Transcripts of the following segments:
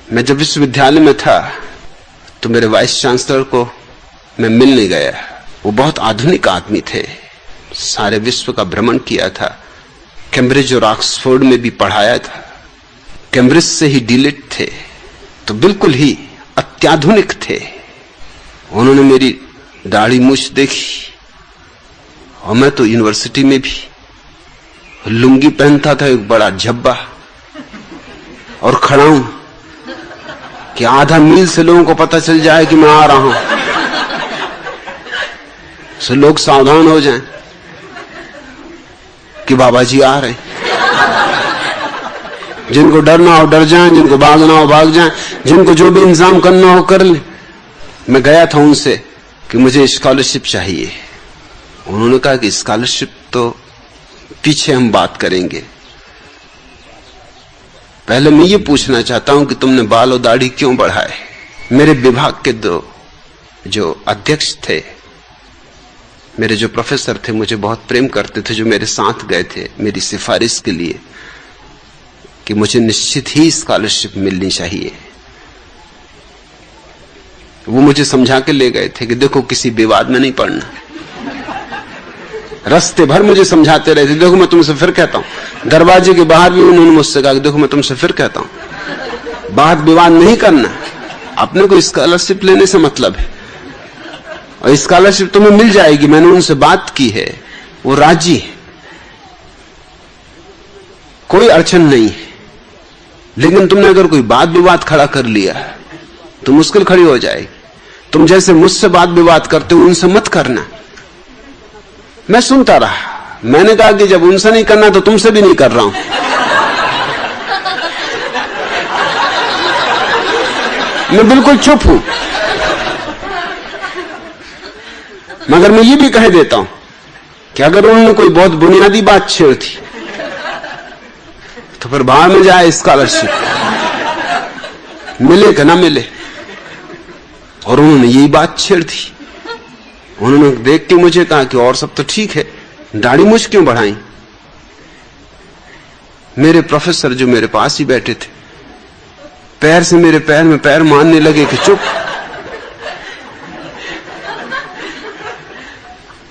मैं जब विश्वविद्यालय में था तो मेरे वाइस चांसलर को मैं मिलने गया। वो बहुत आधुनिक आदमी थे, सारे विश्व का भ्रमण किया था, कैम्ब्रिज और ऑक्सफोर्ड में भी पढ़ाया था, कैम्ब्रिज से ही डीलिट थे, तो बिल्कुल ही अत्याधुनिक थे। उन्होंने मेरी दाढ़ी मूछ देखी और मैं तो यूनिवर्सिटी में भी लुंगी पहनता था, एक बड़ा झब्बा, और खड़ा हूं कि आधा मील से लोगों को पता चल जाए कि मैं आ रहा हूं, so लोग सावधान हो जाएं कि बाबा जी आ रहे हैं। जिनको डरना हो डर जाएं, जिनको भागना हो भाग जाएं, जिनको जो भी इंतजाम करना हो कर ले। मैं गया था उनसे कि मुझे स्कॉलरशिप चाहिए। उन्होंने कहा कि स्कॉलरशिप तो पीछे हम बात करेंगे, पहले मैं ये पूछना चाहता हूं कि तुमने बाल और दाढ़ी क्यों बढ़ाए। मेरे विभाग के दो जो अध्यक्ष थे, मेरे जो प्रोफेसर थे, मुझे बहुत प्रेम करते थे, जो मेरे साथ गए थे मेरी सिफारिश के लिए कि मुझे निश्चित ही स्कॉलरशिप मिलनी चाहिए। वो मुझे समझा के ले गए थे कि देखो किसी विवाद में नहीं पड़ना। रास्ते भर मुझे समझाते रहे थे, देखो मैं तुमसे फिर कहता हूं। दरवाजे के बाहर भी उन्होंने मुझसे कहा, देखो मैं तुमसे फिर कहता हूं, बात विवाद नहीं करना, अपने को स्कॉलरशिप लेने से मतलब है, और स्कॉलरशिप तुम्हें मिल जाएगी। मैंने उनसे बात की है, वो राजी है, कोई अड़चन नहीं है, लेकिन तुमने अगर कोई बात विवाद खड़ा कर लिया तो मुश्किल खड़ी हो जाएगी। तुम जैसे मुझसे बात विवाद करते हो उनसे मत करना। मैं सुनता रहा, मैंने कहा कि जब उनसे नहीं करना तो तुमसे भी नहीं कर रहा हूं। मैं बिल्कुल चुप हूं, मगर मैं ये भी कह देता हूं कि अगर उन्होंने कोई बहुत बुनियादी बात छेड़ दी तो फिर बाहर में जाए स्कॉलरशिप, मिले कि ना मिले। और उन्होंने यही बात छेड़ दी। उन्होंने देख के मुझे कहा कि और सब तो ठीक है, दाढ़ी मूछ क्यों बढ़ाई। मेरे प्रोफेसर जो मेरे पास ही बैठे थे, पैर से मेरे पैर में पैर मारने लगे कि चुप।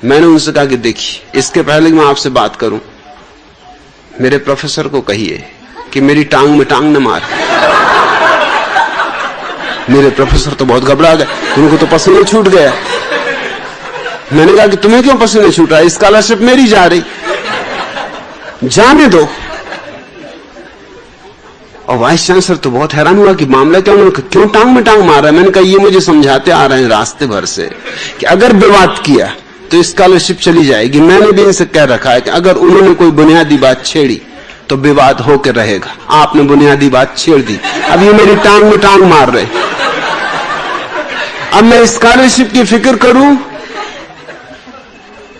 मैंने उनसे कहा कि देखिए, इसके पहले कि मैं आपसे बात करूं, मेरे प्रोफेसर को कहिए कि मेरी टांग में टांग न मार। मेरे प्रोफेसर तो बहुत घबरा गए, उनको तो पसीने छूट गया। मैंने कहा कि तुम्हें क्यों पसीने छूट रहा है, स्कॉलरशिप मेरी जा रही, जाने दो। और वाइस चांसलर तो बहुत हैरान हुआ कि मामला क्या, उन्होंने क्यों टांग में टांग मार रहा है। मैंने कहा ये मुझे समझाते आ रहे हैं रास्ते भर से कि अगर विवाद किया तो स्कॉलरशिप चली जाएगी। मैंने भी इनसे कह रखा है कि अगर उन्होंने कोई बुनियादी बात छेड़ी तो विवाद होकर रहेगा। आपने बुनियादी बात छेड़ दी, अब ये मेरी टांग में टांग मार रहे। अब मैं स्कॉलरशिप की फिक्र करूं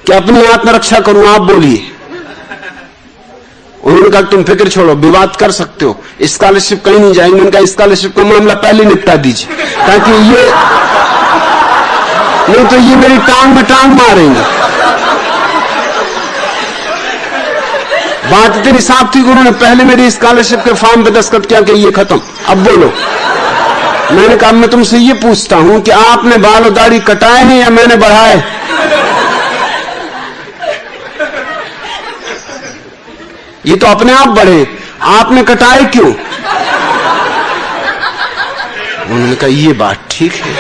कि अपनी आत्मरक्षा करूं, आप बोलिए। उन्होंने कहा तुम फिक्र छोड़ो, विवाद कर सकते हो, स्कॉलरशिप कहीं नहीं जाएगी। मैंने कहा स्कॉलरशिप का मामला पहले निपटा दीजिए, ताकि ये नहीं तो ये मेरी टांग में टांग मारेंगे। बात इतनी साफ थी कि उन्होंने पहले मेरी स्कॉलरशिप के फॉर्म पे दस्तखत किया कि ये खत्म, अब बोलो। मैंने कहा मैं तुमसे ये पूछता हूं कि आपने बाल और दाढ़ी कटाए हैं या मैंने बढ़ाए। ये तो अपने आप बढ़े, आपने कटाए क्यों। उन्होंने कहा ये बात ठीक है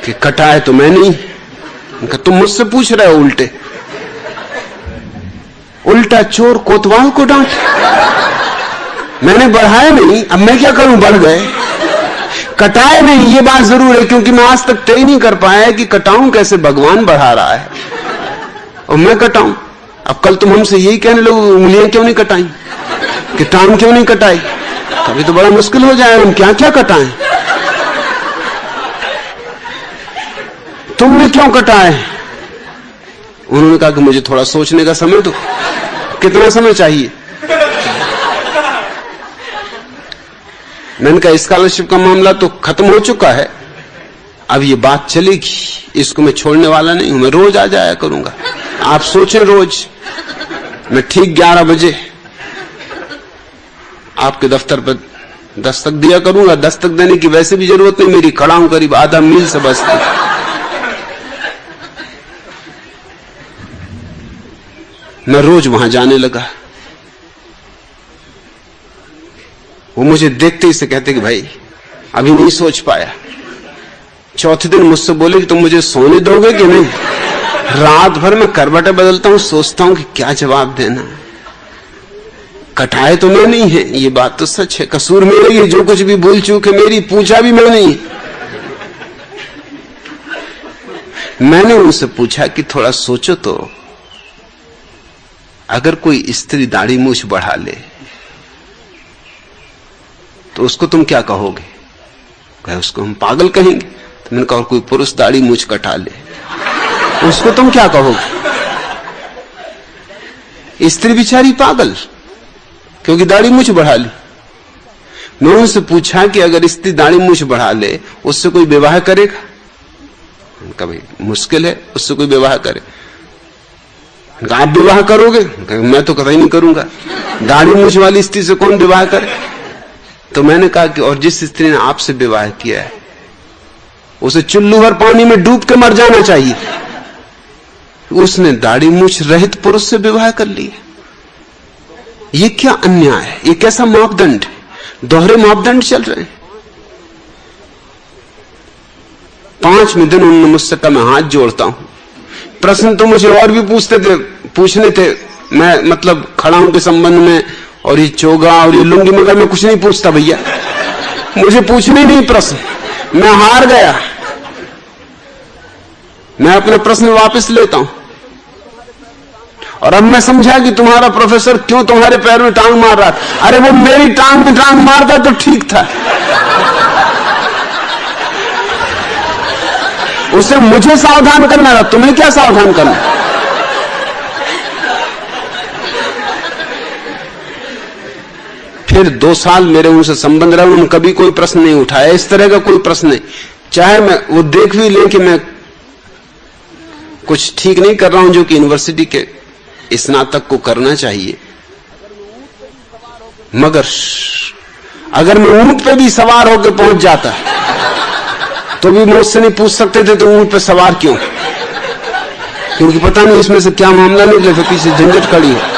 कि कटाए तो मैं नहीं। उनका तुम मुझसे पूछ रहे हो उल्टे, उल्टा चोर कोतवाल को डांट। मैंने बढ़ाए नहीं, अब मैं क्या करूं, बढ़ गए। कटाए नहीं, ये बात जरूर है, क्योंकि मैं आज तक तय नहीं कर पाया कि कटाऊं कैसे। भगवान बढ़ा रहा है और मैं कटाऊं। अब कल तुम हमसे यही कहने लोग उंगलियां क्यों नहीं कटाई, कि टांग क्यों नहीं कटाई, तभी तो बड़ा मुश्किल हो जाए। हम क्या क्या कटाएं, तुमने क्यों कटाए। उन्होंने कहा कि मुझे थोड़ा सोचने का समय दो। कितना समय चाहिए। मैंने कहा स्कॉलरशिप का मामला तो खत्म हो चुका है, अब ये बात चलेगी, इसको मैं छोड़ने वाला नहीं हूं। मैं रोज आ जाया करूंगा, आप सोचें रोज मैं ठीक 11 बजे आपके दफ्तर पर दस्तक दिया करूंगा। दस्तक देने की वैसे भी जरूरत नहीं, मेरी खड़ा हूं करीब आधा मील से बस्ती। मैं रोज वहां जाने लगा। वो मुझे देखते ही से कहते कि भाई अभी नहीं सोच पाया। चौथे दिन मुझसे बोले कि तुम मुझे सोने दोगे कि नहीं। रात भर मैं करवटें बदलता हूं, सोचता हूं कि क्या जवाब देना है। कटाए तो मैं नहीं है, ये बात तो सच है, कसूर मेरा ही, जो कुछ भी भूल चूक है मेरी, पूछा भी मैं नहीं। मैंने उनसे पूछा कि थोड़ा सोचो तो, अगर कोई स्त्री दाढ़ी मूछ बढ़ा ले तो उसको तुम क्या कहोगे? कहे उसको हम पागल कहेंगे। तो मैंने कहा और कोई पुरुष दाढ़ी मूछ कटा ले उसको तुम क्या कहोगे? स्त्री बेचारी पागल, क्योंकि दाढ़ी मूछ बढ़ा ली। मैं उनसे पूछा कि अगर स्त्री दाढ़ी मूछ बढ़ा ले उससे कोई विवाह करेगा? उनका भाई मुश्किल है उससे कोई विवाह करे। आप विवाह करोगे? मैं तो कतई नहीं करूंगा, दाढ़ी मूछ वाली स्त्री से कौन विवाह करे? तो मैंने कहा कि और जिस स्त्री ने आपसे विवाह किया है उसे चुल्लू भर पानी में डूब के मर जाना चाहिए। उसने दाढ़ी मूछ रहित पुरुष से विवाह कर लिया। ये क्या अन्याय है, ये कैसा मापदंड है? दोहरे मापदंड चल रहे हैं। 5वें दिन उन्होंने मुझसे कहा मैं हाथ जोड़ता हूं, प्रश्न तो मुझे और भी पूछने थे, मैं मतलब खड़ाऊ के संबंध में और ये चोगा और ये लुंगी, मगर मैं कुछ नहीं पूछता भैया, मुझे पूछने नहीं प्रश्न, मैं हार गया। मैं अपने प्रश्न वापस लेता हूं। और अब मैं समझा कि तुम्हारा प्रोफेसर क्यों तुम्हारे पैर में टांग मार रहा था। अरे वो मेरी टांग में टांग मारता तो ठीक था, उसे मुझे सावधान करना था, तुम्हें क्या सावधान करना? फिर 2 साल मेरे उनसे संबंध रहा, उन्होंने कभी कोई प्रश्न नहीं उठाया, इस तरह का कोई प्रश्न नहीं। चाहे मैं वो देख भी लें कि मैं कुछ ठीक नहीं कर रहा हूं जो कि यूनिवर्सिटी के स्नातक को करना चाहिए, मगर अगर मैं ऊंट पे भी सवार होकर पहुंच जाता तो भी मुझसे नहीं पूछ सकते थे तो ऊंट पे सवार क्यों, क्योंकि पता नहीं इसमें से क्या मामला निकले, फिर पीछे झंझट खड़ी है।